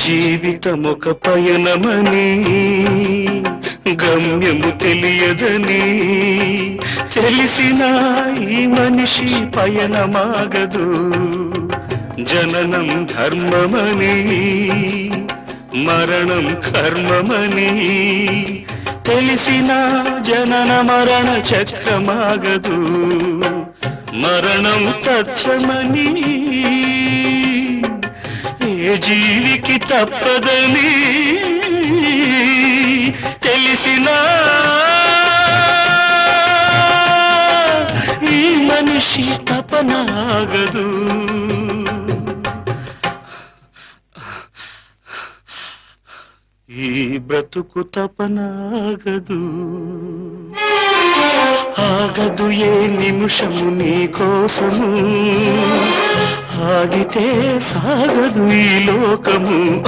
జీవితమొక పయనమని గమ్యము తెలియదని తెలిసిన ఈ మనిషి పయనమాగదు. జననం ధర్మమని మరణం కర్మమని తెలిసిన జనన మరణ చక్రమాగదు. మరణం తథ్యమని ఏ జీవికి తప్పదని తెలిసిన ఈ మనిషి తపనాగదు. ఈ బ్రతుకు తపనాగదు. ఆగదు ఏ నిమిషము నీ కోసము, ఆగితే సాగదు ఈ లోకము.